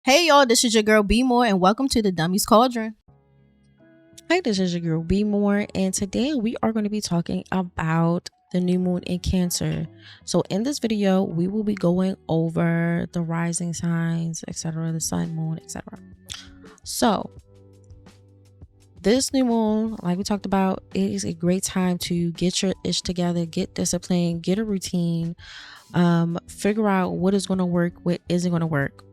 Hey y'all, this is your girl BMORE and welcome to the Dummies Cauldron. Hi, this is your girl BMORE, and today we are going to be talking about the new moon in Cancer. So in this video, we will be going over the rising signs, etc., the sun, moon, etc. So this new moon, like we talked about, it is a great time to get your ish together, get disciplined, get a routine, figure out what is going to work, what isn't going to work.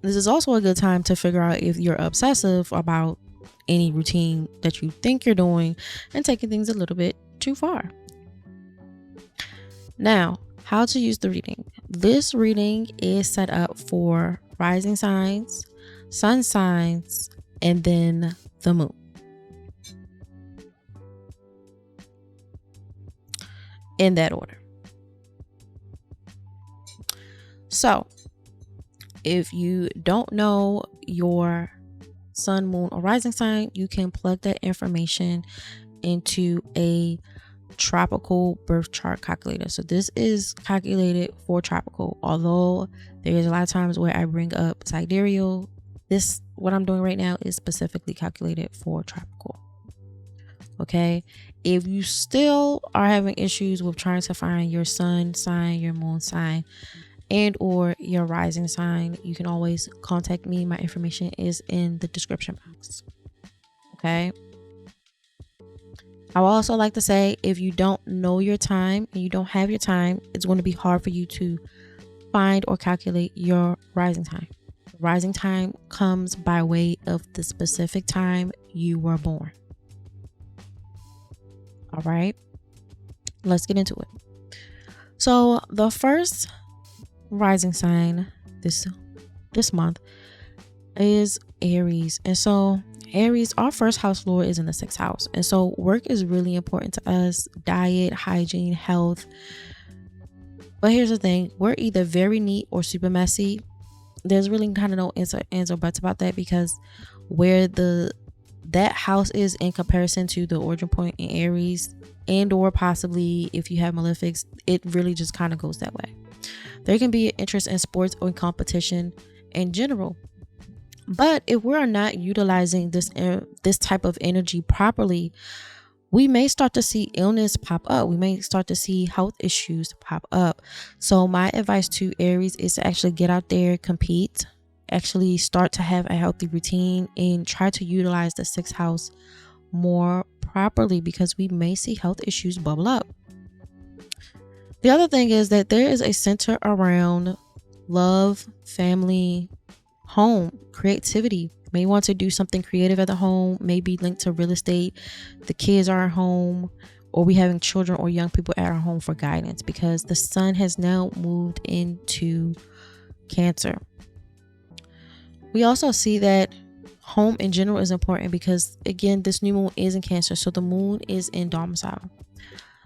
This is also a good time to figure out if you're obsessive about any routine that you think you're doing and taking things a little bit too far. Now, how to use the reading. This reading is set up for rising signs, sun signs, and then the moon. In that order. So, if you don't know your sun, moon, or rising sign, you can plug that information into a tropical birth chart calculator. So this is calculated for tropical, although there's a lot of times where I bring up sidereal. What I'm doing right now is specifically calculated for tropical. Okay, if you still are having issues with trying to find your sun sign, your moon sign, and or your rising sign, you can always contact me. My information is in the description box. Okay, I would also like to say, if you don't know your time and you don't have your time, it's going to be hard for you to find or calculate your rising time. Rising time comes by way of the specific time you were born. All right, let's get into it. So the first rising sign this month is Aries, and so Aries, our first house lord, is in the 6th house, and so work is really important to us. Diet, hygiene, health. But here's the thing: we're either very neat or super messy. There's really kind of no ands or buts about that, because where that house is in comparison to the origin point in Aries, and or possibly if you have malefics, it really just kind of goes that way. There can be an interest in sports or in competition in general. But if we're not utilizing this type of energy properly, we may start to see illness pop up. We may start to see health issues pop up. So my advice to Aries is to actually get out there, compete, actually start to have a healthy routine, and try to utilize the 6th house more properly, because we may see health issues bubble up. The other thing is that there is a center around love, family, home, creativity. You may want to do something creative at the home, maybe linked to real estate. The kids are at home, or we having children or young people at our home for guidance, because the sun has now moved into Cancer. We also see that home in general is important, because again, this new moon is in Cancer, so the moon is in domicile.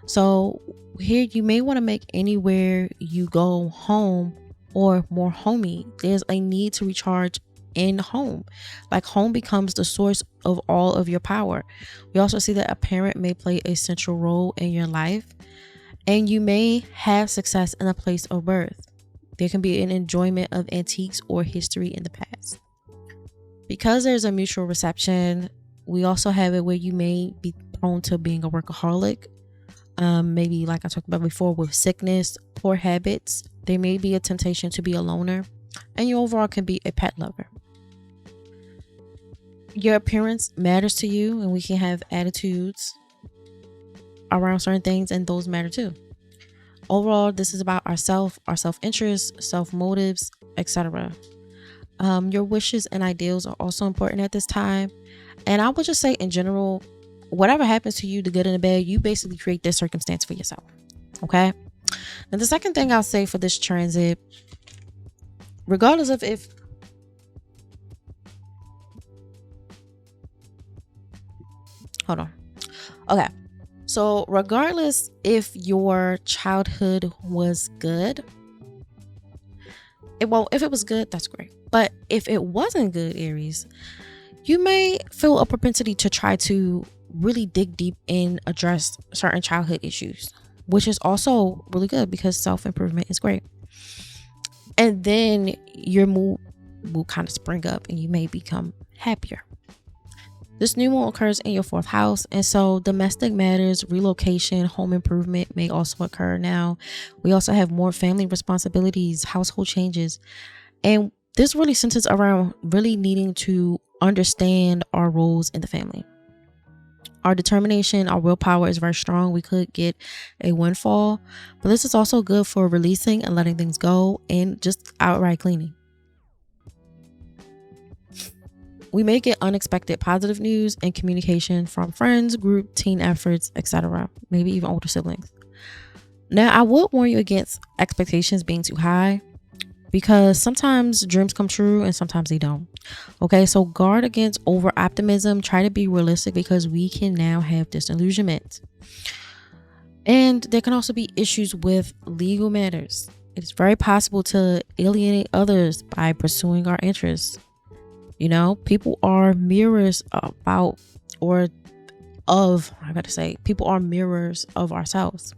So here you may want to make anywhere you go home or more homey. There's a need to recharge in home. Like, home becomes the source of all of your power. We also see that a parent may play a central role in your life, and you may have success in a place of birth. There can be an enjoyment of antiques or history in the past. Because there's a mutual reception, we also have it where you may be prone to being a workaholic. Maybe, like I talked about before, with sickness, poor habits, there may be a temptation to be a loner, and you overall can be a pet lover. Your appearance matters to you, and we can have attitudes around certain things, and those matter too. Overall, this is about our self-interest, self-motives, etc. Your wishes and ideals are also important at this time. And I would just say, in general, whatever happens to you, the good and the bad, you basically create this circumstance for yourself. Okay. Now, the second thing I'll say for this transit, regardless of if hold on. Okay. So regardless if your childhood was good, if it was good, that's great. But if it wasn't good, Aries, you may feel a propensity to try to really dig deep and address certain childhood issues, which is also really good, because self-improvement is great. And then your mood will kind of spring up and you may become happier. This new moon occurs in your 4th house, and so domestic matters, relocation, home improvement may also occur now. We also have more family responsibilities, household changes, and this really centers around really needing to understand our roles in the family. Our determination, our willpower is very strong. We could get a windfall, but this is also good for releasing and letting things go and just outright cleaning. We may get unexpected positive news and communication from friends, group, teen efforts, etc. Maybe even older siblings. Now, I would warn you against expectations being too high, because sometimes dreams come true and sometimes they don't. Okay, so guard against over optimism. Try to be realistic, because we can now have disillusionment. And there can also be issues with legal matters. It's very possible to alienate others by pursuing our interests. People are mirrors people are mirrors of ourselves.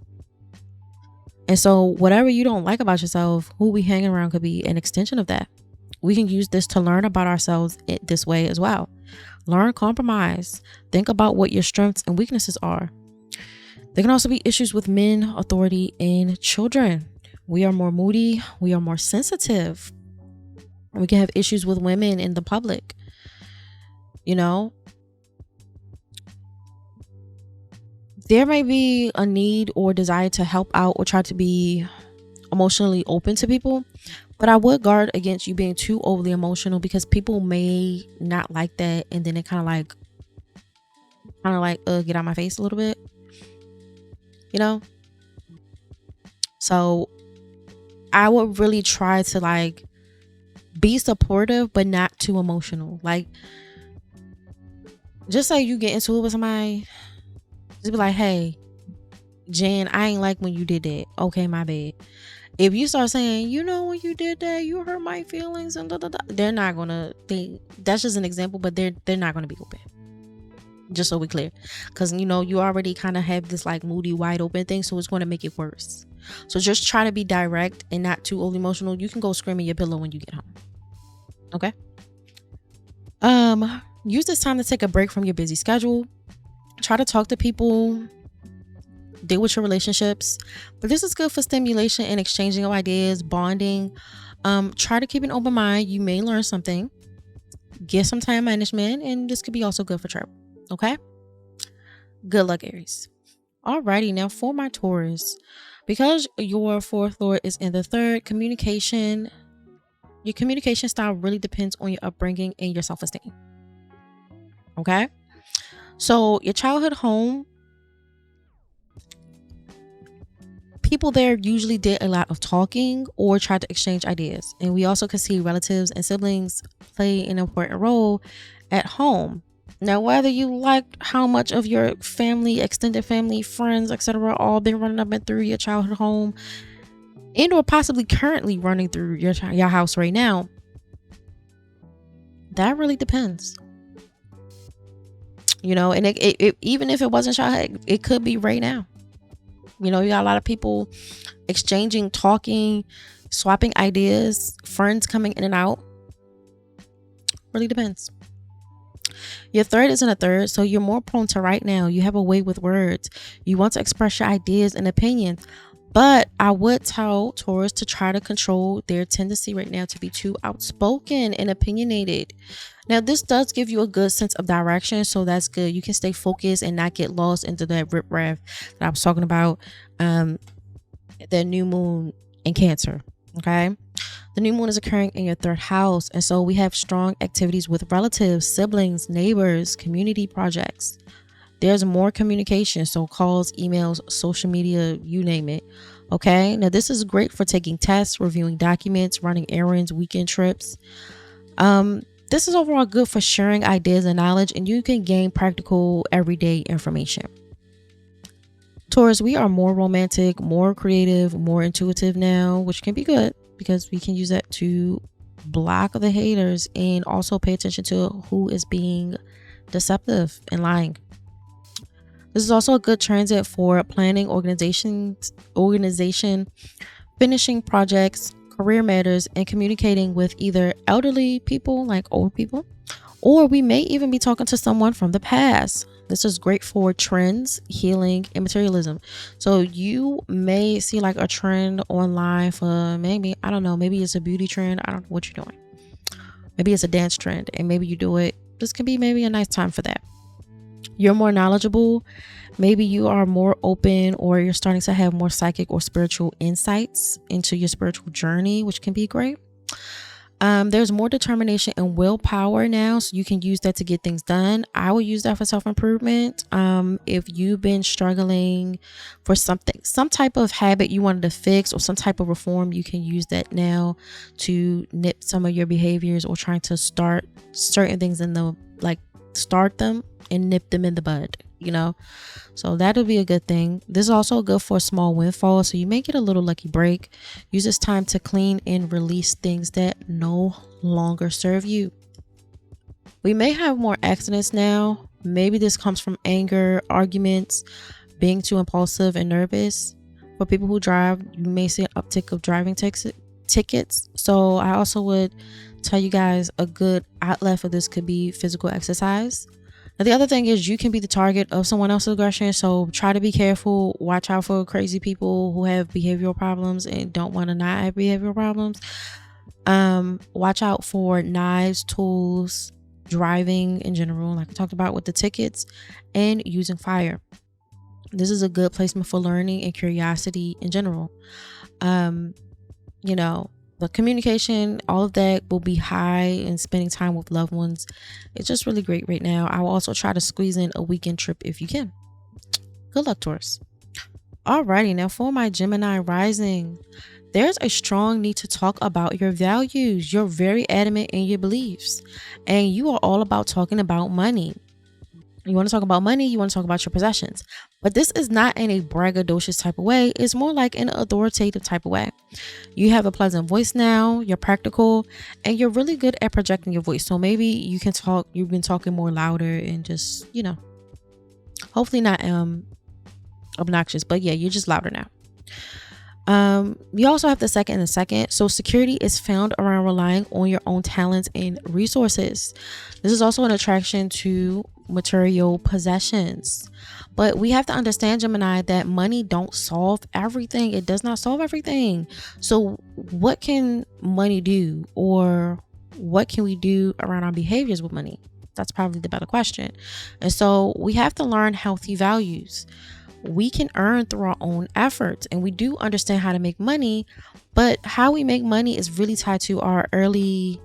And so whatever you don't like about yourself, who we hang around could be an extension of that. We can use this to learn about ourselves this way as well. Learn, compromise. Think about what your strengths and weaknesses are. There can also be issues with men, authority, and children. We are more moody. We are more sensitive. We can have issues with women in the public. There may be a need or desire to help out or try to be emotionally open to people, but I would guard against you being too overly emotional, because people may not like that, and then it kind of like get out my face a little bit, So I would really try to be supportive, but not too emotional. Just say you get into it with somebody, just be like, hey, Jen, I ain't like when you did that. Okay, my bad. If you start saying, when you did that, you hurt my feelings and they're not gonna think. That's just an example, but they're not gonna be open. Just so we clear, because you already kind of have this moody, wide open thing, so it's going to make it worse. So just try to be direct and not too overly emotional. You can go scream in your pillow when you get home. Okay. Use this time to take a break from your busy schedule. Try to talk to people, deal with your relationships, but this is good for stimulation and exchanging of ideas, bonding. Try to keep an open mind. You may learn something. Get some time management, and this could be also good for travel. Okay. Good luck, Aries. Alrighty, now for my Taurus, because your 4th lord is in the 3rd, your communication style really depends on your upbringing and your self-esteem. Okay. So your childhood home, people there usually did a lot of talking or tried to exchange ideas. And we also can see relatives and siblings play an important role at home. Now, whether you like how much of your family, extended family, friends, etc., all been running up and through your childhood home, and or possibly currently running through your house right now, that really depends. And it even if it wasn't childhood, it could be right now. You got a lot of people exchanging, talking, swapping ideas, friends coming in and out. Really depends. Your 3rd is in a 3rd, so you're more prone to right now. You have a way with words. You want to express your ideas and opinions. But I would tell Taurus to try to control their tendency right now to be too outspoken and opinionated. Now, this does give you a good sense of direction, so that's good. You can stay focused and not get lost into that riprap that I was talking about, the new moon in Cancer. Okay. The new moon is occurring in your 3rd house, and so we have strong activities with relatives, siblings, neighbors, community projects. There's more communication, so calls, emails, social media, you name it. Okay. Now, this is great for taking tests, reviewing documents, running errands, weekend trips. This is overall good for sharing ideas and knowledge, and you can gain practical everyday information. Taurus, we are more romantic, more creative, more intuitive now, which can be good because we can use that to block the haters and also pay attention to who is being deceptive and lying. This is also a good transit for planning, organization, finishing projects, career matters, and communicating with either elderly people, like old people, or we may even be talking to someone from the past. This is great for trends, healing, and materialism. So you may see like a trend online for maybe, I don't know, maybe it's a beauty trend. I don't know what you're doing. Maybe it's a dance trend and maybe you do it. This could be maybe a nice time for that. You're more knowledgeable. Maybe you are more open, or you're starting to have more psychic or spiritual insights into your spiritual journey, which can be great. There's more determination and willpower now, so you can use that to get things done. I would use that for self-improvement. If you've been struggling for something, some type of habit you wanted to fix or some type of reform, you can use that now to nip some of your behaviors, or trying to start certain things start them and nip them in the bud, so that'll be a good thing. This is also good for a small windfall, so you may get a little lucky break. Use this time to clean and release things that no longer serve you. We may have more accidents now. Maybe this comes from anger, arguments, being too impulsive and nervous. For people who drive, you may see an uptick of driving tickets. So I also would tell you guys a good outlet for this could be physical exercise. Now, the other thing is you can be the target of someone else's aggression, so try to be careful. Watch out for crazy people who have behavioral problems and don't want to not have behavioral problems. Watch out for knives, tools, driving in general, like I talked about with the tickets, and using fire. This is a good placement for learning and curiosity in general. The communication, all of that will be high, and spending time with loved ones. It's just really great right now. I will also try to squeeze in a weekend trip if you can. Good luck, Taurus. Alrighty, now for my Gemini rising, there's a strong need to talk about your values. You're very adamant in your beliefs, and you are all about talking about money. You want to talk about money, you want to talk about your possessions. But this is not in a braggadocious type of way. It's more like an authoritative type of way. You have a pleasant voice now, you're practical, and you're really good at projecting your voice. So maybe you can talk, you've been talking more louder and just, hopefully not obnoxious, but yeah, you're just louder now. You also have the second and the second. So security is found around relying on your own talents and resources. This is also an attraction to material possessions. But we have to understand, Gemini, that money don't solve everything. It does not solve everything. So what can money do, or what can we do around our behaviors with money? That's probably the better question. And so we have to learn healthy values. We can earn through our own efforts, and we do understand how to make money, but how we make money is really tied to our early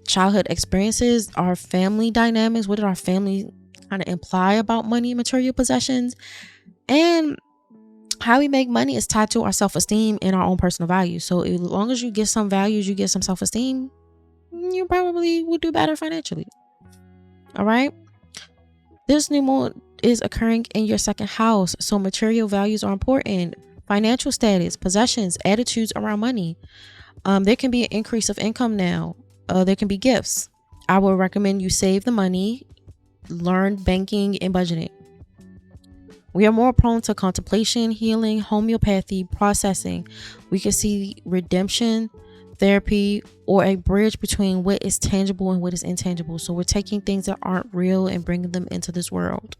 childhood experiences, our family dynamics. What did our family kind of imply about money and material possessions? And how we make money is tied to our self-esteem and our own personal values. So as long as you get some values, you get some self-esteem, you probably will do better financially. All right. This new moon is occurring in your second house, so material values are important. Financial status, possessions, attitudes around money. There can be an increase of income now. There can be gifts. I would recommend you save the money, learn banking and budgeting. We are more prone to contemplation, healing, homeopathy, processing. We can see redemption, therapy, or a bridge between what is tangible and what is intangible. So we're taking things that aren't real and bringing them into this world.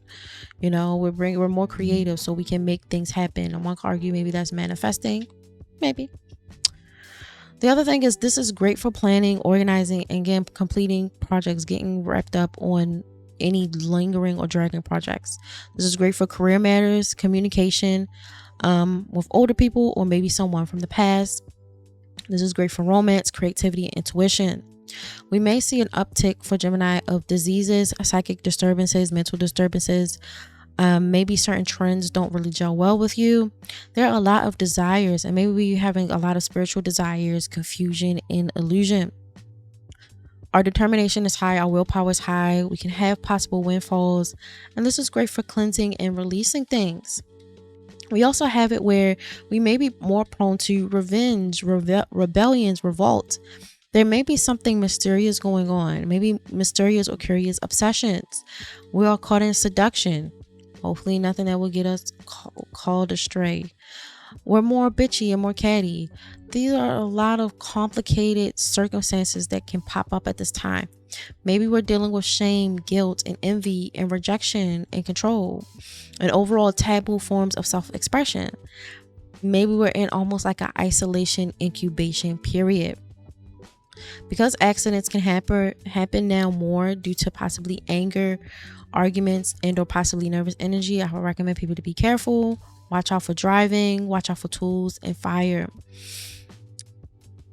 We're more creative, so we can make things happen. And one could argue maybe that's manifesting, maybe. The other thing is this is great for planning, organizing, and again, completing projects, getting wrapped up on any lingering or dragging projects. This is great for career matters, communication with older people, or maybe someone from the past. This is great for romance, creativity, and intuition. We may see an uptick for Gemini of diseases, psychic disturbances, mental disturbances. Maybe certain trends don't really gel well with you. There are a lot of desires, and maybe we're having a lot of spiritual desires, confusion, and illusion. Our determination is high, our willpower is high. We can have possible windfalls, and this is great for cleansing and releasing things. We also have it where we may be more prone to revenge, rebellions, revolt. There may be something mysterious going on, maybe mysterious or curious obsessions. We are caught in seduction. Hopefully nothing that will get us called astray. We're more bitchy and more catty. these are a lot of complicated circumstances that can pop up at this time. Maybe we're dealing with shame, guilt, and envy, and rejection, and control, and overall taboo forms of self-expression. Maybe we're in almost like an isolation incubation period. Because accidents can happen now more due to possibly anger, arguments, and or possibly nervous energy, I would recommend people to be careful. Watch out for driving, watch out for tools and fire.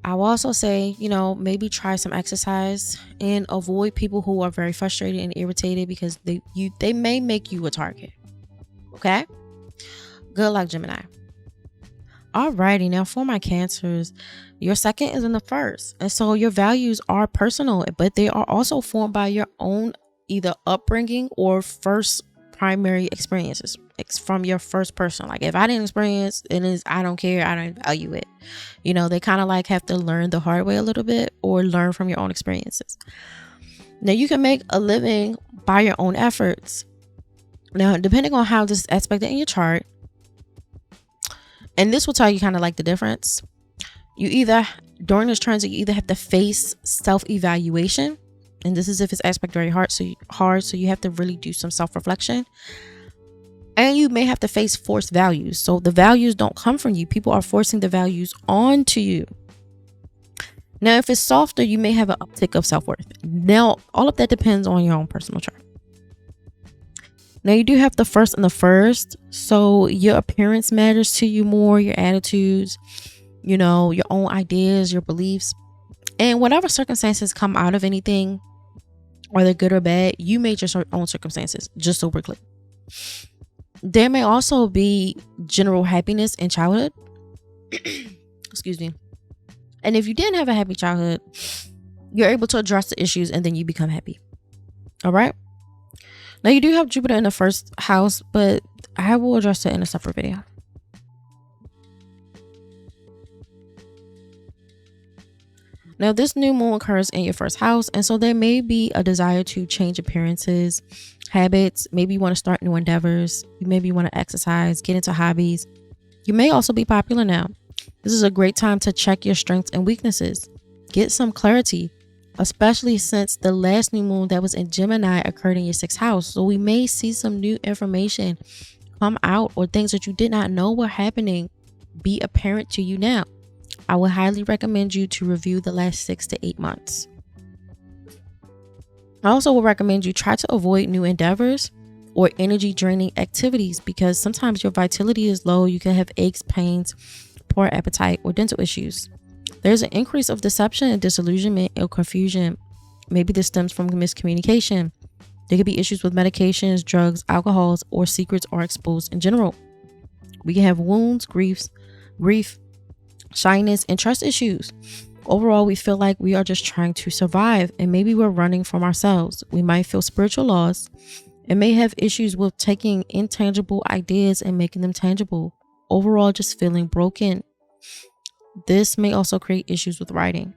I will also say, maybe try some exercise and avoid people who are very frustrated and irritated, because they may make you a target. Okay? Good luck, Gemini. Alrighty, now for my Cancers, your second is in the first. And so your values are personal, but they are also formed by your own either upbringing or first primary experiences. It's from your first person. Like if I didn't experience it, I don't care, I don't value it. They kind of like have to learn the hard way a little bit, or learn from your own experiences. Now you can make a living by your own efforts. Now, depending on how this is aspected in your chart, and this will tell you kind of like the difference. During this transit, you either have to face self-evaluation, and this is if it's aspect very hard, so you have to really do some self-reflection. And you may have to face forced values. So the values don't come from you. People are forcing the values onto you. Now, if it's softer, you may have an uptick of self-worth. Now, all of that depends on your own personal chart. Now, you do have the first and the first. So your appearance matters to you more, your attitudes, your own ideas, your beliefs. And whatever circumstances come out of anything, whether good or bad, you made your own circumstances, just so we're clear. There may also be general happiness in childhood. Excuse me. And if you didn't have a happy childhood, you're able to address the issues and then you become happy. All right. Now you do have Jupiter in the first house, but I will address it in a separate video. Now this new moon occurs in your first house, and so there may be a desire to change appearances, habits. Maybe you want to start new endeavors. You maybe want to exercise, get into hobbies. You may also be popular now. This is a great time to check your strengths and weaknesses. Get some clarity, especially since the last new moon that was in Gemini occurred in your sixth house. So we may see some new information come out, or things that you did not know were happening be apparent to you now. I would highly recommend you to review the last 6 to 8 months. I also would recommend you try to avoid new endeavors or energy draining activities, because sometimes your vitality is low. You can have aches, pains, poor appetite, or dental issues. There's an increase of deception and disillusionment or confusion. Maybe this stems from miscommunication. There could be issues with medications, drugs, alcohols, or secrets are exposed in general. We can have wounds, grief, shyness, and trust issues. Overall, we feel like we are just trying to survive, and maybe we're running from ourselves. We might feel spiritual loss and may have issues with taking intangible ideas and making them tangible. Overall, just feeling broken. This may also create issues with writing.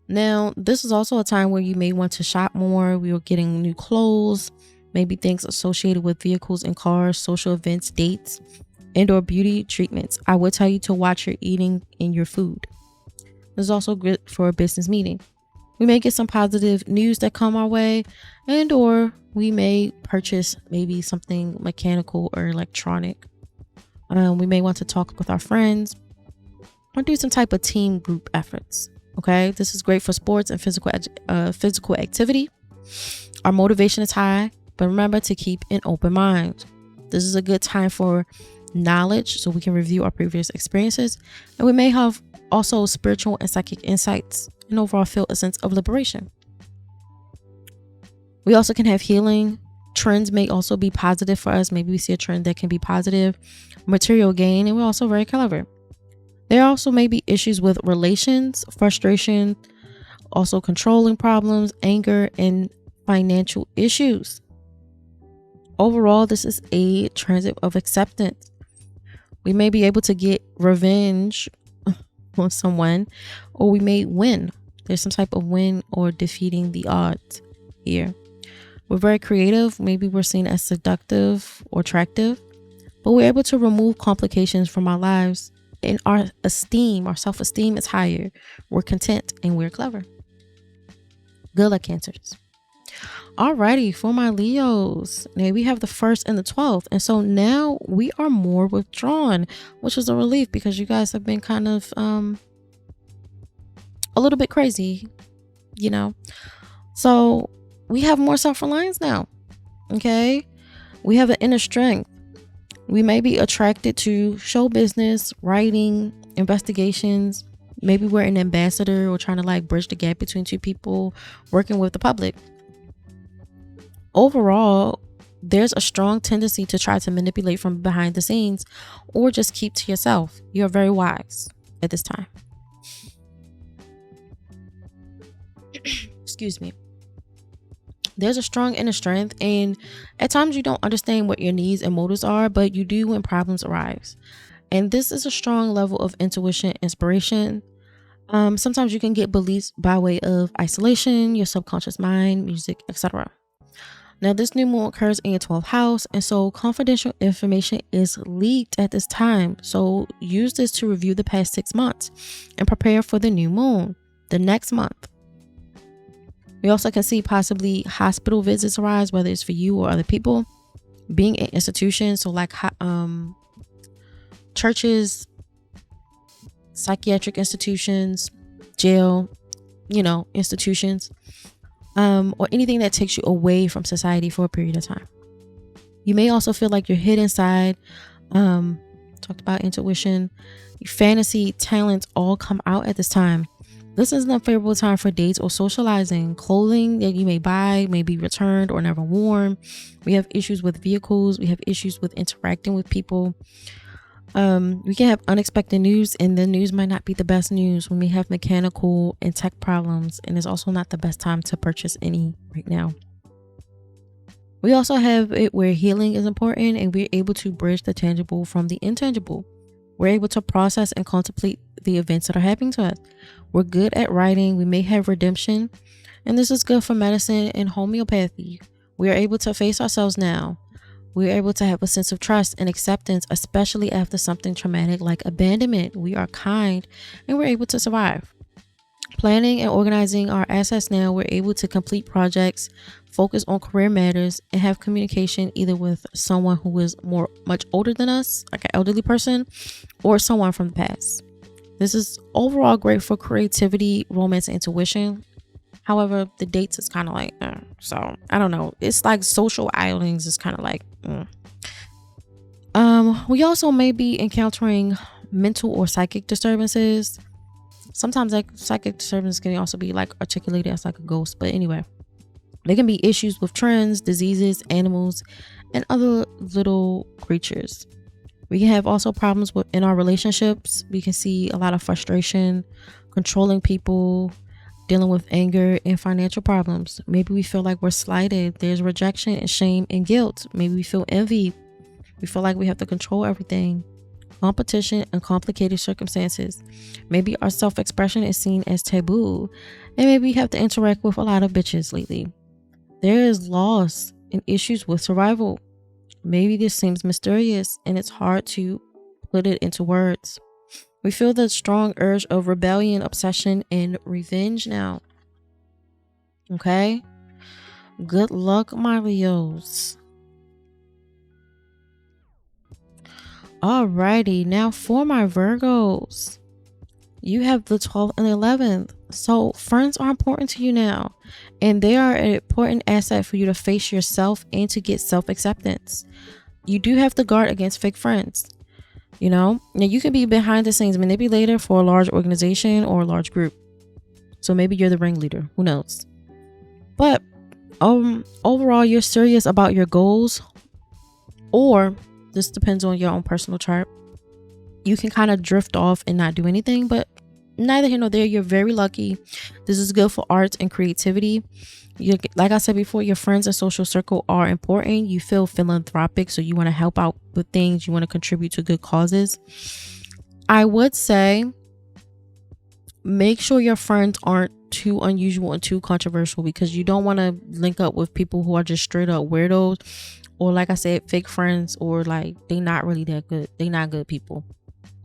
Now, this is also a time where you may want to shop more. We are getting new clothes, maybe things associated with vehicles and cars, social events, dates, and or beauty treatments. I would tell you to watch your eating and your food. This is also good for a business meeting. We may get some positive news that come our way, and or we may purchase maybe something mechanical or electronic. We may want to talk with our friends or do some type of team group efforts. Okay, this is great for sports and physical activity. Our motivation is high, but remember to keep an open mind. This is a good time for knowledge, so we can review our previous experiences, and we may have also spiritual and psychic insights, and overall feel a sense of liberation. We also can have healing. Trends may also be positive for us. Maybe we see a trend that can be positive, material gain, and we're also very clever. There also may be issues with relations, frustration, also controlling problems, anger, and financial issues. Overall, this is a transit of acceptance. We may be able to get revenge on someone, or we may win. There's some type of win or defeating the odds here. We're very creative. Maybe we're seen as seductive or attractive, but we're able to remove complications from our lives, and our self-esteem is higher. We're content and we're clever. Good luck, Cancers. Alrighty, for my Leos, now we have the 1st and the 12th, and so now we are more withdrawn, which is a relief because you guys have been kind of a little bit crazy, so we have more self-reliance now. Okay, we have an inner strength. We may be attracted to show business, writing, investigations. Maybe we're an ambassador or trying to bridge the gap between two people, working with the public. Overall, there's a strong tendency to try to manipulate from behind the scenes or just keep to yourself. You're very wise at this time. Excuse me. There's a strong inner strength, and at times you don't understand what your needs and motives are, but you do when problems arise. And this is a strong level of intuition, inspiration. Sometimes you can get beliefs by way of isolation, your subconscious mind, music, etc. Now, this new moon occurs in your 12th house, and so confidential information is leaked at this time. So use this to review the past 6 months and prepare for the new moon, the next month. We also can see possibly hospital visits arise, whether it's for you or other people. Being in institutions, so churches, psychiatric institutions, jail, institutions, or anything that takes you away from society for a period of time. You may also feel like you're hid inside. Talked about intuition, fantasy, talents all come out at this time. This is an unfavorable time for dates or socializing. Clothing that you may buy may be returned or never worn. We have issues with vehicles. We have issues with interacting with people. We can have unexpected news, and the news might not be the best news. When we have mechanical and tech problems, and it's also not the best time to purchase any right now. We also have it where healing is important, and we're able to bridge the tangible from the intangible. We're able to process and contemplate the events that are happening to us. We're good at writing. We may have redemption, and this is good for medicine and homeopathy. We are able to face ourselves now. We are able to have a sense of trust and acceptance, especially after something traumatic like abandonment. We are kind, and we're able to survive. Planning and organizing our assets now, we're able to complete projects, focus on career matters, and have communication either with someone who is much older than us, like an elderly person, or someone from the past. This is overall great for creativity, romance, and intuition. However, the dates is kind of so I don't know. It's like social outings is kind of we also may be encountering mental or psychic disturbances. Sometimes psychic disturbance can also be articulated as a ghost, but anyway, there can be issues with trends, diseases, animals, and other little creatures. We can have also problems in our relationships. We can see a lot of frustration, controlling people, dealing with anger and financial problems. Maybe we feel like we're slighted. There's rejection and shame and guilt. Maybe we feel envy. We feel like we have to control everything. Competition and complicated circumstances. Maybe our self-expression is seen as taboo, and maybe we have to interact with a lot of bitches lately. There is loss and issues with survival. Maybe this seems mysterious and it's hard to put it into words. We feel the strong urge of rebellion, obsession, and revenge now. Okay? Good luck, my Leos. Alrighty, now for my Virgos. You have the 12th and 11th. So friends are important to you now, and they are an important asset for you to face yourself and to get self-acceptance. You do have to guard against fake friends. Now you can be behind the scenes manipulator for a large organization or a large group. So maybe you're the ringleader, who knows? But overall, you're serious about your goals, or this depends on your own personal chart. You can kind of drift off and not do anything, but neither here nor there. You're very lucky. This is good for arts and creativity. Like I said before, your friends and social circle are important. You feel philanthropic, so you want to help out with things. You want to contribute to good causes. I would say Make sure your friends aren't too unusual and too controversial, because you don't want to link up with people who are just straight up weirdos, or like I said, fake friends, or like they not really that good. They not good people.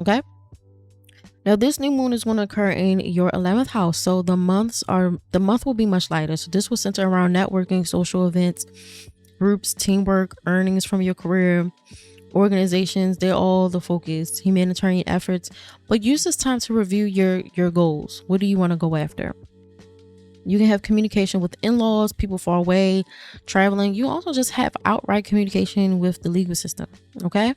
Okay. Now this new moon is going to occur in your 11th house. So the month will be much lighter. So this will center around networking, social events, groups, teamwork, earnings from your career, organizations. They're all the focus, humanitarian efforts. But use this time to review your goals. What do you want to go after? You can have communication with in-laws, people far away, traveling. You also just have outright communication with the legal system. Okay.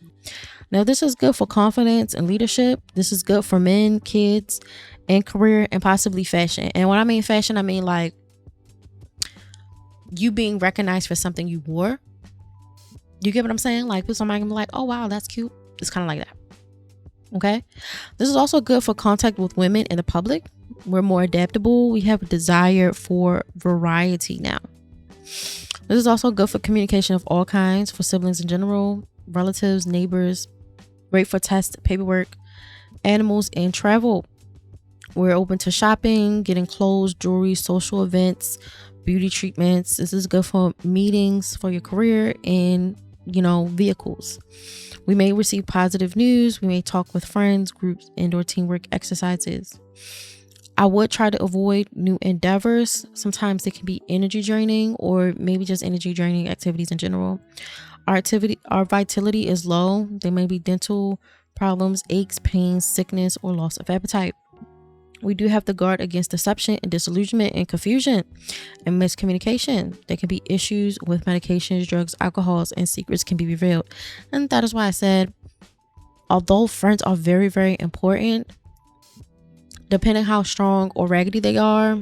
Now this is good for confidence and leadership. This is good for men, kids, and career, and possibly fashion. And when I mean fashion, I mean like you being recognized for something you wore. You get what I'm saying? Like somebody can be like, oh wow, that's cute. It's kind of like that. Okay. This is also good for contact with women in the public. We're more adaptable. We have a desire for variety now. This is also good for communication of all kinds, for siblings in general, relatives, neighbors. Great for tests, paperwork, animals, and travel. We're open to shopping, getting clothes, jewelry, social events, beauty treatments. This is good for meetings, for your career, and vehicles. We may receive positive news. We may talk with friends, groups, and/or teamwork exercises. I would try to avoid new endeavors. Sometimes they can be energy draining, or maybe just energy draining activities in general. Our vitality is low. There may be dental problems, aches, pains, sickness, or loss of appetite. We do have to guard against deception and disillusionment and confusion and miscommunication. There can be issues with medications, drugs, alcohols, and secrets can be revealed. And that is why I said, although friends are very, very important, depending how strong or raggedy they are,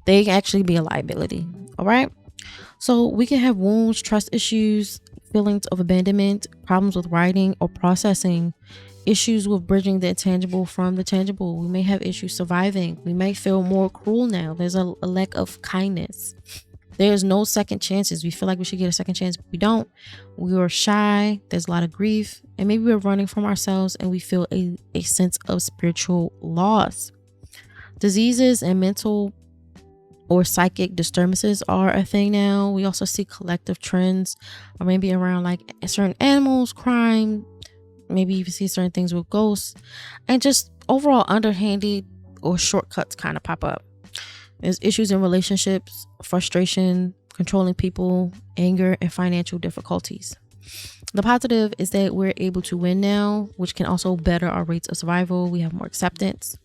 they can actually be a liability. All right. So we can have wounds, trust issues, feelings of abandonment, problems with writing or processing, issues with bridging the intangible from the tangible. We may have issues surviving. We may feel more cruel now. There's a lack of kindness. There's no second chances. We feel like we should get a second chance, but we don't. We are shy. There's a lot of grief, and maybe we're running from ourselves, and we feel a sense of spiritual loss. Diseases and mental or psychic disturbances are a thing now. We also see collective trends, or maybe around like certain animals, crime, maybe you see certain things with ghosts, and just overall underhanded or shortcuts kind of pop up. There's issues in relationships, frustration, controlling people, anger, and financial difficulties. The positive is that we're able to win now, which can also better our rates of survival. We have more acceptance.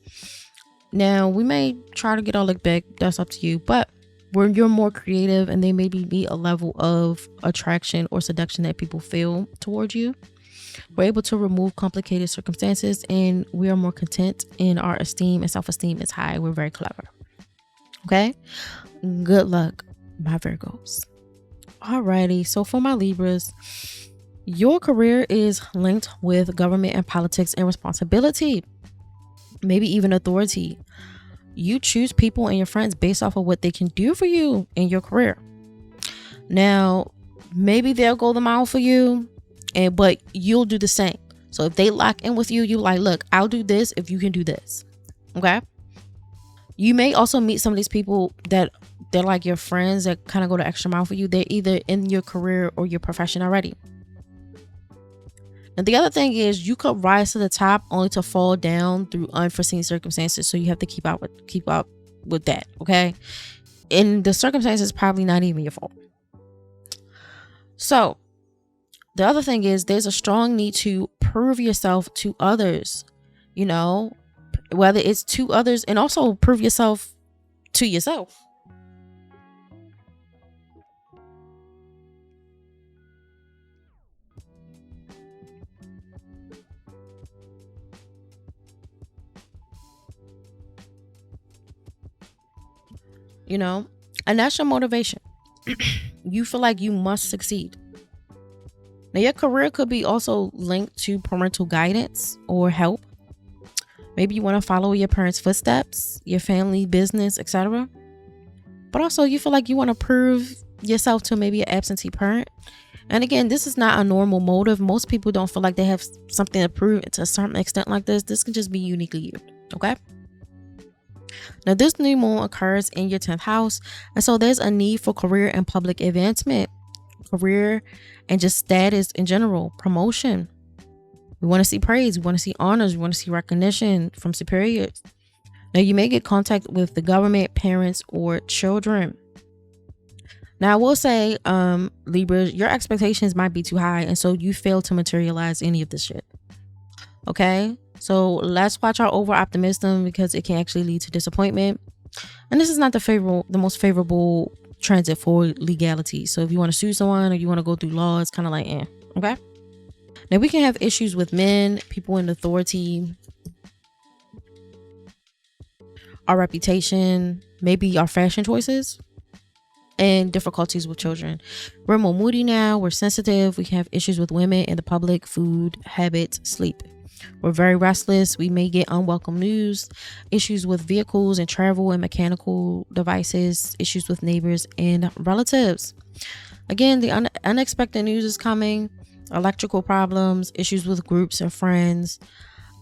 Now, we may try to get our look back. That's up to you. But you're more creative, and they maybe be a level of attraction or seduction that people feel towards you. We're able to remove complicated circumstances, and we are more content, and our esteem and self-esteem is high. We're very clever. Okay? Good luck, my Virgos. Alrighty. So for my Libras, your career is linked with government and politics and responsibility. Maybe even authority. You choose people and your friends based off of what they can do for you in your career. Now, maybe they'll go the mile for you, but you'll do the same. So if they lock in with you, you like, look, I'll do this if you can do this. Okay. You may also meet some of these people that they're like your friends that kind of go the extra mile for you. They're either in your career or your profession already. And the other thing is, you could rise to the top only to fall down through unforeseen circumstances. So you have to keep up with that. Okay. And the circumstances probably not even your fault. So the other thing is, there's a strong need to prove yourself to others, whether it's to others, and also prove yourself to yourself. And that's your motivation. You feel like you must succeed. Now, your career could be also linked to parental guidance or help. Maybe you want to follow your parents' footsteps, your family, business, etc. But also you feel like you want to prove yourself to maybe an absentee parent. And again, this is not a normal motive. Most people don't feel like they have something to prove to a certain extent like this. This can just be uniquely you. Okay. Now, this new moon occurs in your 10th house. And so there's a need for career and public advancement, career and just status in general, promotion. We want to see praise. We want to see honors. We want to see recognition from superiors. Now, you may get contact with the government, parents, or children. Now, I will say, Libras, your expectations might be too high, and so you fail to materialize any of this shit. Okay? So let's watch our over optimism, because it can actually lead to disappointment. And this is not the most favorable transit for legality. So if you want to sue someone or you want to go through law, it's kind of like, okay? Now, we can have issues with men, people in authority, our reputation, maybe our fashion choices, and difficulties with children. We're more moody now. We're sensitive. We have issues with women in the public, food, habits, sleep. We're very restless. We may get unwelcome news, issues with vehicles and travel and mechanical devices, issues with neighbors and relatives. Again, the unexpected news is coming. Electrical problems, issues with groups and friends.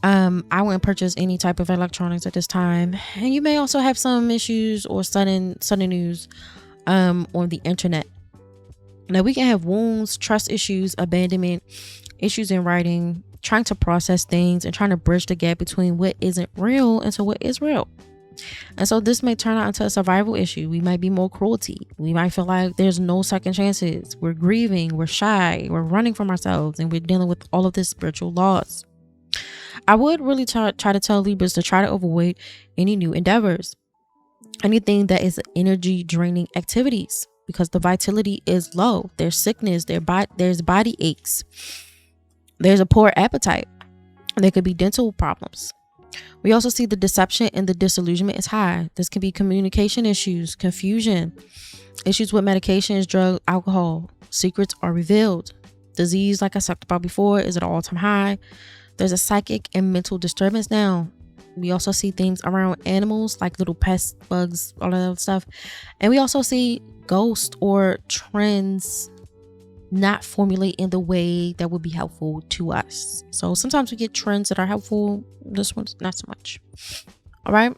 I wouldn't purchase any type of electronics at this time. And you may also have some issues or sudden news on the internet. Now, we can have wounds, trust issues, abandonment, issues in writing, trying to process things and trying to bridge the gap between what isn't real into what is real. And so this may turn out into a survival issue. We might be more cruelty. We might feel like there's no second chances. We're grieving, we're shy, we're running from ourselves, and we're dealing with all of this spiritual loss. I would really try to tell Libras to try to avoid any new endeavors, anything that is energy draining activities, because the vitality is low. There's sickness, there's body aches, there's a poor appetite, there could be dental problems. We also see the deception and the disillusionment is high. This can be communication issues, confusion, issues with medications, drugs, alcohol. Secrets are revealed. Disease, like I talked about before, is at an all-time high. There's a psychic and mental disturbance now. We also see things around animals, like little pests, bugs, all of that stuff. And we also see ghosts or trends not formulate in the way that would be helpful to us. So sometimes we get trends that are helpful. This one's not so much. All right.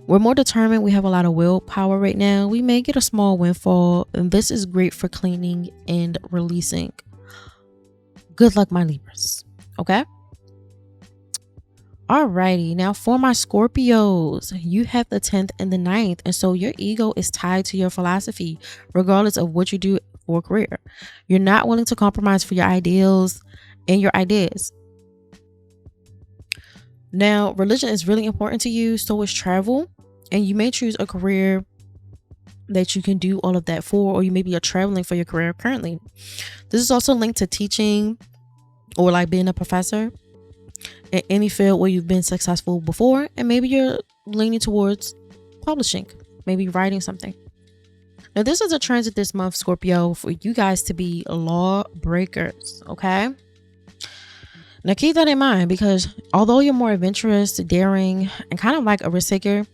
We're more determined. We have a lot of willpower right now. We may get a small windfall, and this is great for cleaning and releasing. Good luck, my Libras. Okay. Alrighty, now for my Scorpios, you have the 10th and the 9th, and so your ego is tied to your philosophy, regardless of what you do for a career. You're not willing to compromise for your ideals and your ideas. Now, religion is really important to you, so is travel, and you may choose a career that you can do all of that for, or you maybe are traveling for your career currently. This is also linked to teaching or like being a professor in any field where you've been successful before, and maybe you're leaning towards publishing, maybe writing something. Now, this is a transit this month, Scorpio, for you guys to be law breakers, okay? Now, keep that in mind, because although you're more adventurous, daring, and kind of like a risk taker,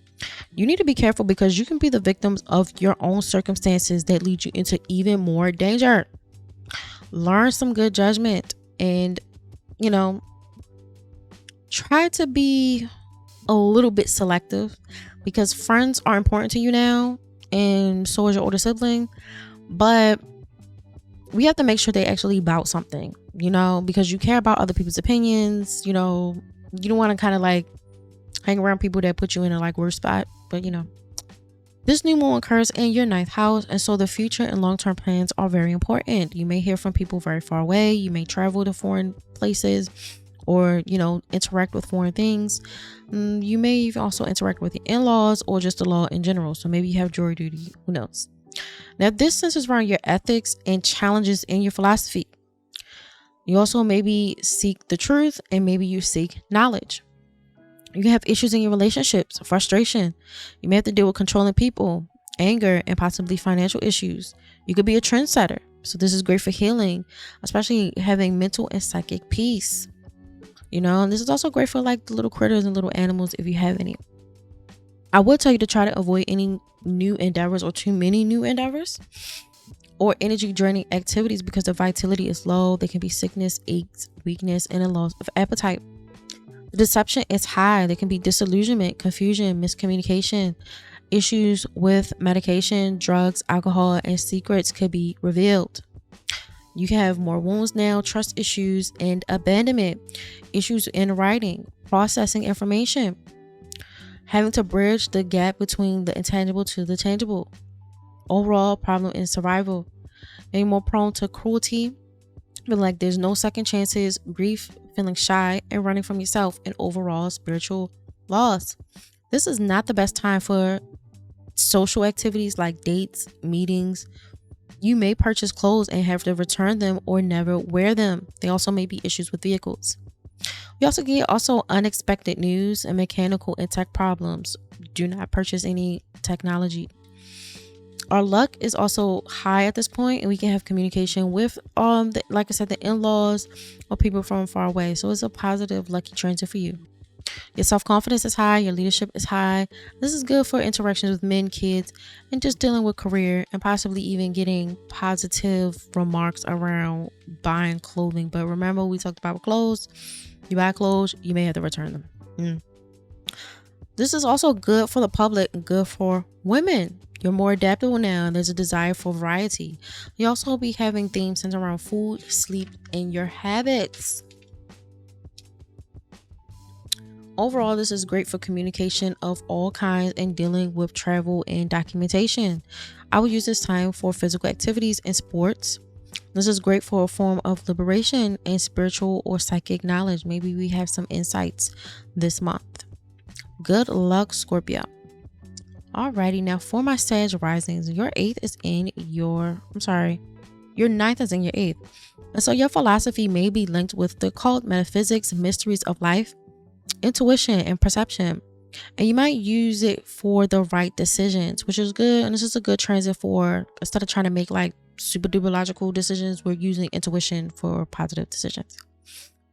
you need to be careful, because you can be the victims of your own circumstances that lead you into even more danger. Learn some good judgment and, try to be a little bit selective, because friends are important to you now, and so is your older sibling. But we have to make sure they actually about something, because you care about other people's opinions. You don't want to kind of like hang around people that put you in a like worse spot. But this new moon occurs in your 9th house, and so the future and long-term plans are very important. You may hear from people very far away. You may travel to foreign places, or interact with foreign things. You may even also interact with your in-laws or just the law in general. So maybe you have jury duty, who knows. Now, this centers around your ethics and challenges in your philosophy. You also maybe seek the truth, and maybe you seek knowledge. You can have issues in your relationships, frustration. You may have to deal with controlling people, anger, and possibly financial issues. You could be a trendsetter, so this is great for healing, especially having mental and psychic peace. And this is also great for like the little critters and little animals, if you have any. I would tell you to try to avoid any new endeavors or too many new endeavors. or energy draining activities because the vitality is low. There can be sickness, aches, weakness, and a loss of appetite. The deception is high. There can be disillusionment, confusion, miscommunication. Issues with medication, drugs, alcohol, and secrets could be revealed. You can have more wounds now, trust issues, and abandonment. Issues in writing, processing information, having to bridge the gap between the intangible to the tangible. Overall problem in survival. Being more prone to cruelty, feeling like there's no second chances, grief, feeling shy, and running from yourself, and overall spiritual loss. This is not the best time for social activities like dates, meetings. You may purchase clothes and have to return them or never wear them. There also may be issues with vehicles. We also get unexpected news and mechanical and tech problems. Do not purchase any technology. Our luck is also high at this point, and we can have communication with like I said, the in-laws or people from far away. So it's a positive lucky transit for you. Your self-confidence is high, your leadership is high. This is good for interactions with men, kids, and just dealing with career, and possibly even getting positive remarks around buying clothing. But remember, we talked about clothes. You buy clothes, you may have to return them. This is also good for the public and good for women. You're more adaptable now, and there's a desire for variety. You also will be having themes centered around food, sleep, and your habits. Overall, this is great for communication of all kinds and dealing with travel and documentation. I will use this time for physical activities and sports. This is great for a form of liberation and spiritual or psychic knowledge. Maybe we have some insights this month. Good luck, Scorpio. Alrighty, now for my Sag risings, your ninth is in your 8th. And so your philosophy may be linked with the occult, metaphysics, mysteries of life, intuition, and perception. And you might use it for the right decisions, which is good. And this is a good transit for, instead of trying to make like super duper logical decisions, we're using intuition for positive decisions.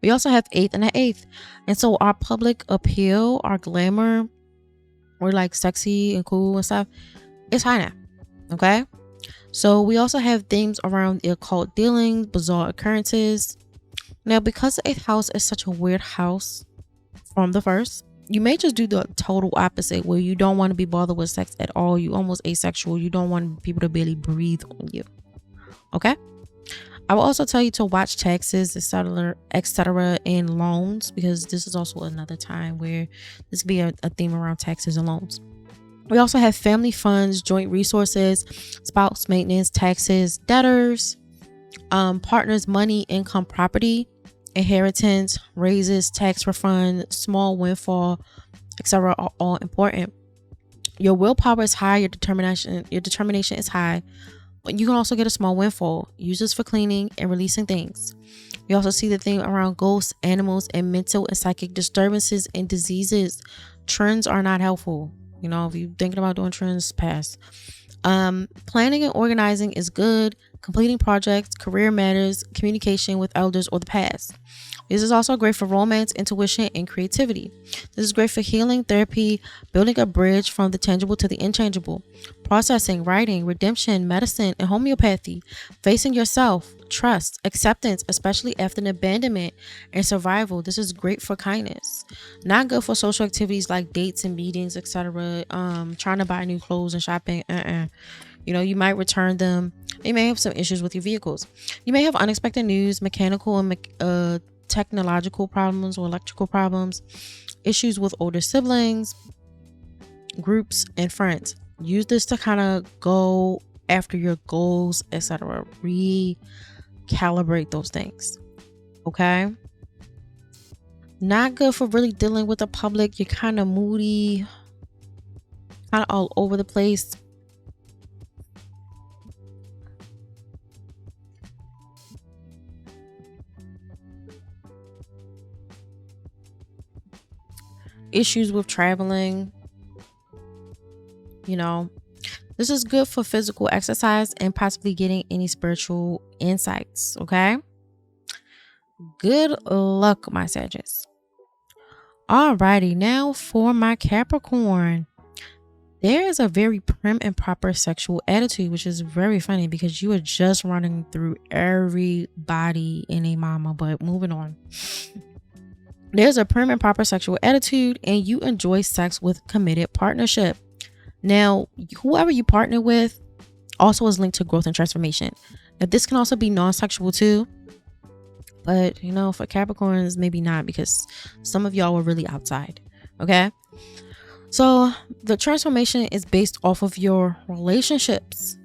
We also have 8th and the 8th. And so our public appeal, our glamour, we're like sexy and cool and stuff, it's high now. Okay. So we also have themes around the occult dealings, bizarre occurrences. Now, because the 8th house is such a weird house from the first, you may just do the total opposite, where you don't want to be bothered with sex at all. You almost asexual. You don't want people to barely breathe on you. Okay. I will also tell you to watch taxes, etc., and loans, because this is also another time where this could be a theme around taxes and loans. We also have family funds, joint resources, spouse maintenance, taxes, debtors, partners, money, income, property, inheritance, raises, tax refund, small windfall, etc. are all important. Your willpower is high. Your determination is high. You can also get a small windfall. Use this for cleaning and releasing things. We also see the theme around ghosts, animals, and mental and psychic disturbances and diseases. Trends are not helpful. You know, if you're thinking about doing trends, pass. Planning and organizing is good. Completing projects, career matters, communication with elders or the past. This is also great for romance, intuition, and creativity. This is great for healing, therapy, building a bridge from the tangible to the intangible, processing, writing, redemption, medicine, and homeopathy, facing yourself, trust, acceptance, especially after an abandonment, and survival. This is great for kindness. Not good for social activities like dates and meetings, etc. Trying to buy new clothes and shopping. You know, you might return them. You may have some issues with your vehicles. You may have unexpected news, mechanical and technological problems or electrical problems, issues with older siblings, groups, and friends. Use this to kind of go after your goals, etc. Recalibrate those things. Okay. Not good for really dealing with the public. You're kind of moody, kind of all over the place. Issues with traveling. You know, this is good for physical exercise and possibly getting any spiritual insights. Okay. Good luck, my Sagittarius. Alrighty, now for my Capricorn. there is a very prim and proper sexual attitude, which is very funny because you are just running through everybody in a mama. But moving on. There's a prim and proper sexual attitude, and you enjoy sex with committed partnership. Now, whoever you partner with also is linked to growth and transformation. Now, this can also be non-sexual too, but for Capricorns, maybe not, because some of y'all were really outside. Okay. So the transformation is based off of your relationships.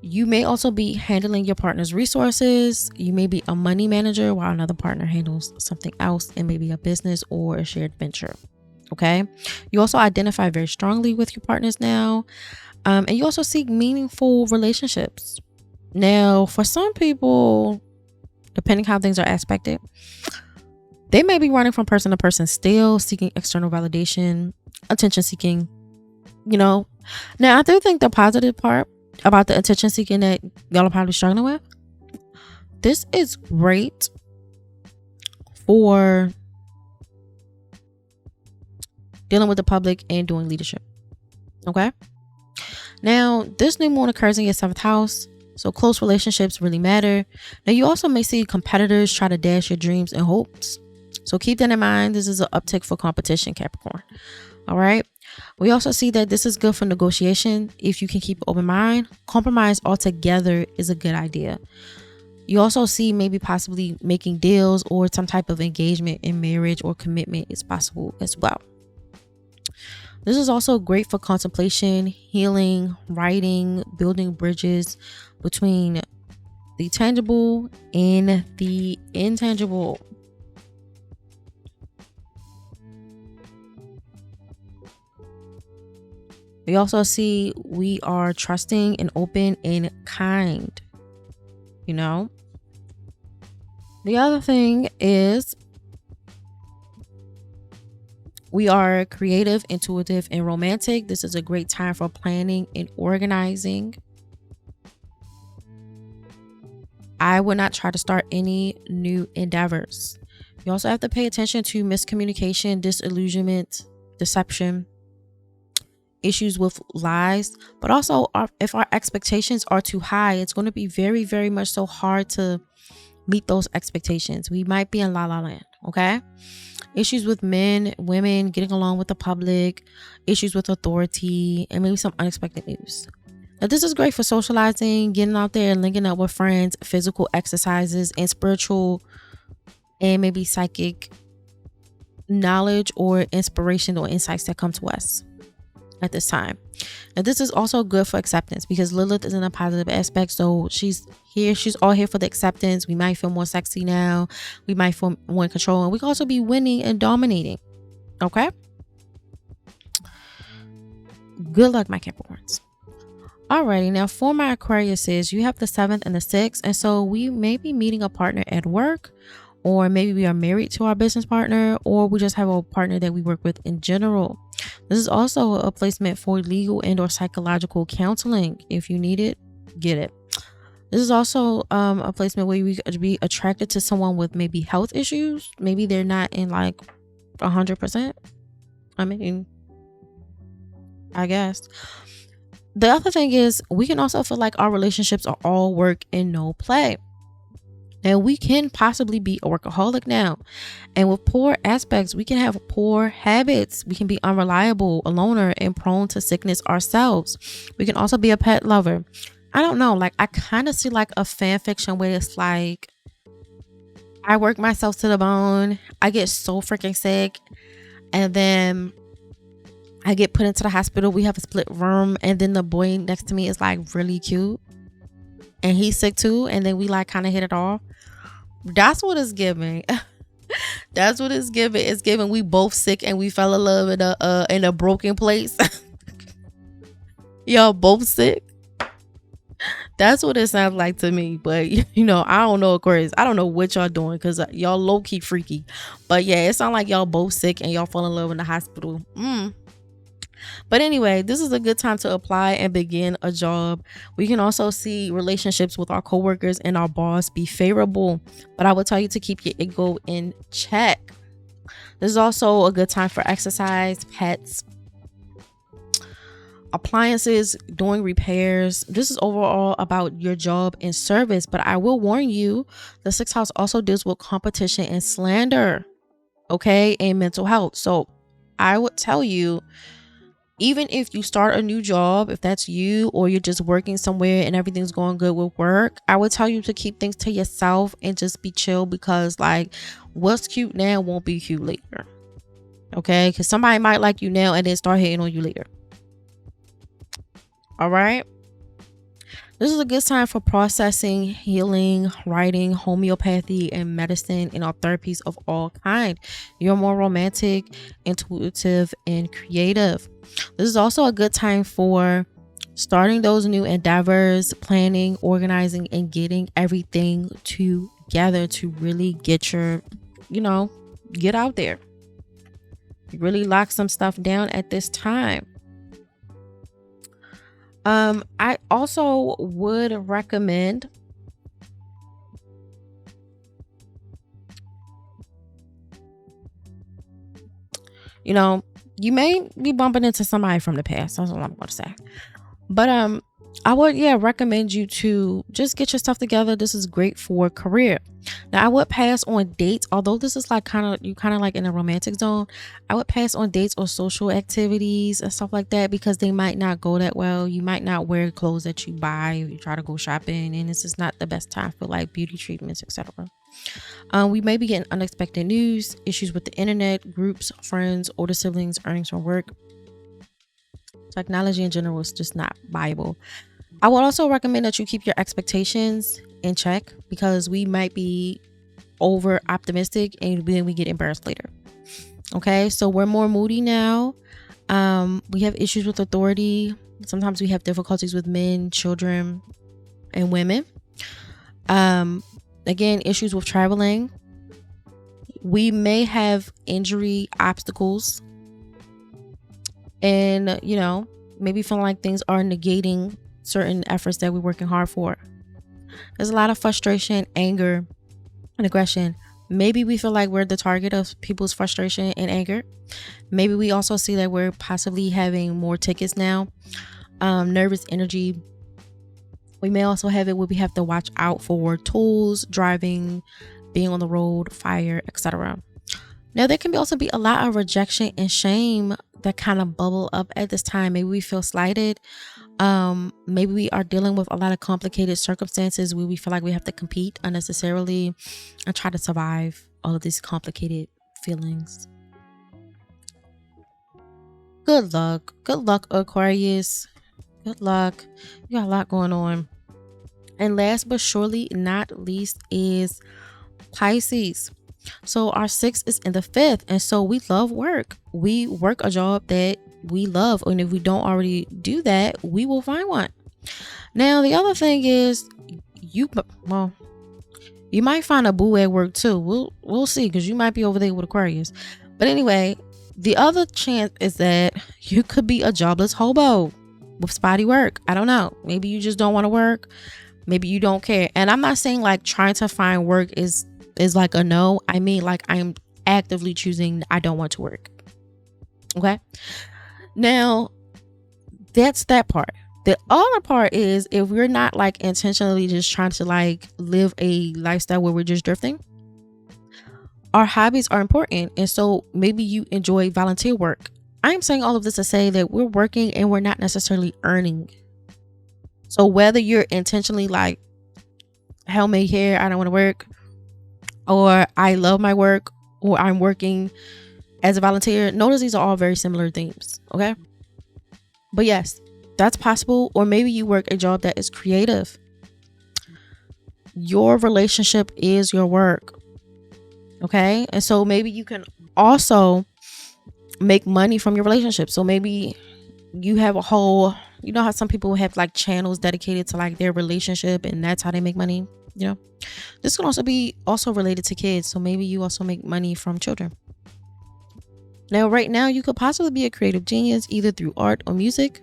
You may also be handling your partner's resources. You may be a money manager while another partner handles something else, and maybe a business or a shared venture. Okay. You also identify very strongly with your partners now. And you also seek meaningful relationships. Now, for some people, depending how things are aspected, they may be running from person to person still, seeking external validation, attention seeking. Now, I do think the positive part about the attention seeking that y'all are probably struggling with, this is great for dealing with the public and doing leadership. Okay. Now, this new moon occurs in your 7th house, so close relationships really matter. Now, you also may see competitors try to dash your dreams and hopes, so keep that in mind. This is an uptick for competition, Capricorn. All right. We also see that this is good for negotiation. If you can keep an open mind, compromise altogether is a good idea. You also see maybe possibly making deals or some type of engagement in marriage or commitment is possible as well. This is also great for contemplation, healing, writing, building bridges between the tangible and the intangible. We also see we are trusting and open and kind. The other thing is we are creative, intuitive, and romantic. This is a great time for planning and organizing. I would not try to start any new endeavors. You also have to pay attention to miscommunication, disillusionment, deception, issues with lies, but also if our expectations are too high, it's going to be very, very much so hard to meet those expectations. We might be in la la land. Okay. Issues with men, women, getting along with the public, issues with authority, and maybe some unexpected news. Now, this is great for socializing, getting out there and linking up with friends, physical exercises, and spiritual and maybe psychic knowledge or inspiration or insights that come to us at this time. Now, this is also good for acceptance because Lilith is in a positive aspect. So she's all here for the acceptance. We might feel more sexy now. We might feel more in control, and we can also be winning and dominating. Okay. Good luck, my Capricorns. Alrighty, now for my Aquariuses, you have the 7th and the 6th, and so we may be meeting a partner at work, or maybe we are married to our business partner, or we just have a partner that we work with in general. This is also a placement for legal and or psychological counseling. If you need it, get it. This is also a placement where we could be attracted to someone with maybe health issues. Maybe they're not in like 100%. I guess. The other thing is we can also feel like our relationships are all work and no play. And we can possibly be a workaholic now. And with poor aspects, we can have poor habits. We can be unreliable, a loner, and prone to sickness ourselves. We can also be a pet lover. I don't know. Like, I kind of see like a fan fiction where it's like, I work myself to the bone. I get so freaking sick. And then I get put into the hospital. We have a split room. And then the boy next to me is like really cute. And he's sick too. And then we like kind of hit it off. That's what it's giving. That's what it's giving. It's giving we both sick and we fell in love in a broken place. Y'all both sick. That's what it sounds like to me. But I don't know, Aquarius. I don't know what y'all doing because y'all low key freaky. But yeah, it sounds like y'all both sick and y'all fall in love in the hospital. But anyway, this is a good time to apply and begin a job. We can also see relationships with our coworkers and our boss be favorable. But I would tell you to keep your ego in check. This is also a good time for exercise, pets, appliances, doing repairs. This is overall about your job and service. But I will warn you, the sixth house also deals with competition and slander, okay, and mental health. So I would tell you, even if you start a new job, if that's you, or you're just working somewhere and everything's going good with work, I would tell you to keep things to yourself and just be chill, because like what's cute now won't be cute later. Okay, because somebody might like you now and then start hating on you later. All right. This is a good time for processing, healing, writing, homeopathy, and medicine and art therapies of all kind. You're more romantic, intuitive, and creative. This is also a good time for starting those new endeavors, planning, organizing, and getting everything together to really get your, get out there. Really lock some stuff down at this time. I also would recommend you may be bumping into somebody from the past. That's all I'm going to say. But I would recommend you to just get your stuff together. This is great for career. Now I would pass on dates, although this is like kind of like in a romantic zone. I would pass on dates or social activities and stuff like that, because they might not go that well. You might not wear clothes that you buy if you try to go shopping, and this is not the best time for like beauty treatments, etc. We may be getting unexpected news, issues with the internet, groups, friends, older siblings, earnings from work. Technology in general is just not viable. I would also recommend that you keep your expectations in check, because we might be over optimistic and then we get embarrassed later. Okay, so we're more moody now. We have issues with authority. Sometimes we have difficulties with men, children, and women. Again, issues with traveling. We may have injury obstacles, and maybe feeling like things are negating certain efforts that we're working hard for. There's a lot of frustration, anger, and aggression. Maybe we feel like we're the target of people's frustration and anger. Maybe we also see that we're possibly having more tickets now. Nervous energy. We may also have it where we have to watch out for tools, driving, being on the road, fire, etc. Now, there can also be a lot of rejection and shame that kind of bubble up at this time. Maybe we feel slighted. Maybe we are dealing with a lot of complicated circumstances where we feel like we have to compete unnecessarily and try to survive all of these complicated feelings. Good luck, Aquarius. Good luck. You got a lot going on. And last but surely not least is Pisces. So our 6 is in the 5th, and so we love work. We work a job that we love, and if we don't already do that, we will find one. Now the other thing is, you might find a boo at work too. We'll see, because you might be over there with Aquarius. But anyway, the other chance is that you could be a jobless hobo with spotty work. I don't know. Maybe you just don't want to work. Maybe you don't care. And I'm not saying like trying to find work is like a no. I mean, like, I'm actively choosing I don't want to work. Okay. Now, that's that part. The other part is, if we're not like intentionally just trying to like live a lifestyle where we're just drifting, our hobbies are important. And so maybe you enjoy volunteer work. I'm saying all of this to say that we're working and we're not necessarily earning. So whether you're intentionally like, hell may care, I don't want to work, or I love my work, or I'm working as a volunteer, notice these are all very similar themes. Okay. But yes, that's possible. Or maybe you work a job that is creative. Your relationship is your work. Okay. And so maybe you can also make money from your relationship. So maybe you have a whole, you know how some people have like channels dedicated to like their relationship, and that's how they make money. This can also be related to kids. So maybe you also make money from children. Now, right now, you could possibly be a creative genius, either through art or music.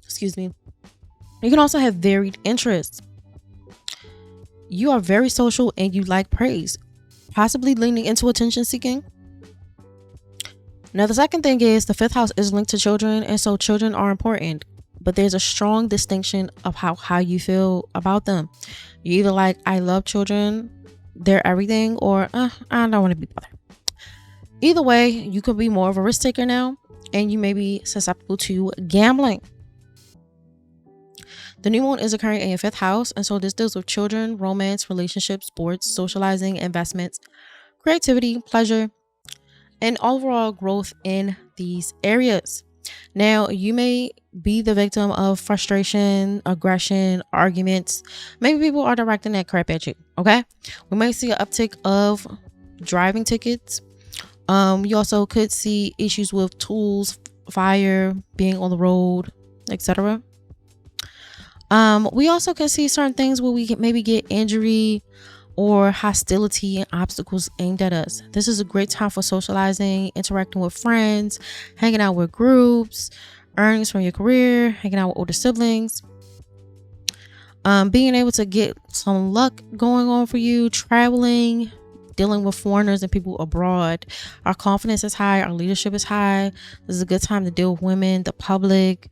Excuse me. You can also have varied interests. You are very social and you like praise, possibly leaning into attention seeking. Now, the second thing is the fifth house is linked to children, and so children are important, but there's a strong distinction of how you feel about them. You either like, I love children, they're everything, or I don't want to be bothered. Either way, you could be more of a risk taker now, and you may be susceptible to gambling. The new moon is occurring in your fifth house, and so this deals with children, romance, relationships, sports, socializing, investments, creativity, pleasure, and overall growth in these areas. Now, you may be the victim of frustration, aggression, arguments. Maybe people are directing that crap at you, okay? We may see an uptick of driving tickets. You also could see issues with tools, fire, being on the road, etc. We also can see certain things where we can maybe get injury or hostility and obstacles aimed at us. This is a great time for socializing, interacting with friends, hanging out with groups, earnings from your career, hanging out with older siblings, being able to get some luck going on for you, traveling, dealing with foreigners and people abroad. Our confidence is high, our leadership is high. This is a good time to deal with women, the public,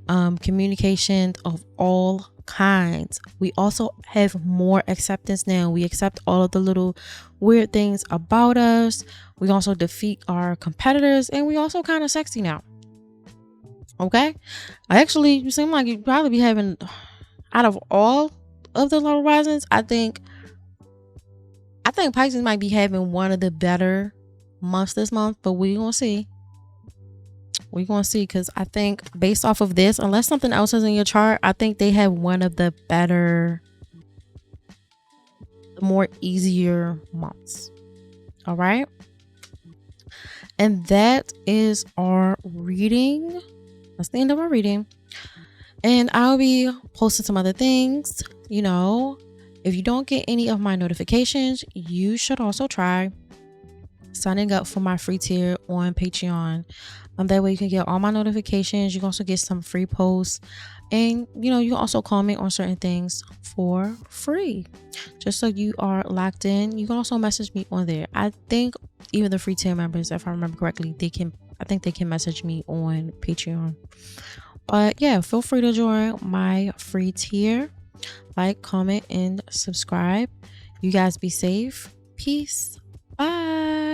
communication of all kinds. We also have more acceptance now. We accept all of the little weird things about us. We also defeat our competitors, and we also kind of sexy now. Okay, actually, you seem like you'd probably be having, out of all of the little risings, I think Pisces might be having one of the better months this month, but we're gonna see. Because I think based off of this, unless something else is in your chart, I think they have one of the better, more easier months. All right. And that is our reading. That's the end of our reading. And I'll be posting some other things. If you don't get any of my notifications, you should also try signing up for my free tier on Patreon. That way you can get all my notifications. You can also get some free posts, and you can also comment on certain things for free, just so you are locked in. You can also message me on there. I think even the free tier members, if I remember correctly, they can message me on Patreon. But yeah, feel free to join my free tier. Like, comment, and subscribe. You guys be safe. Peace. Bye.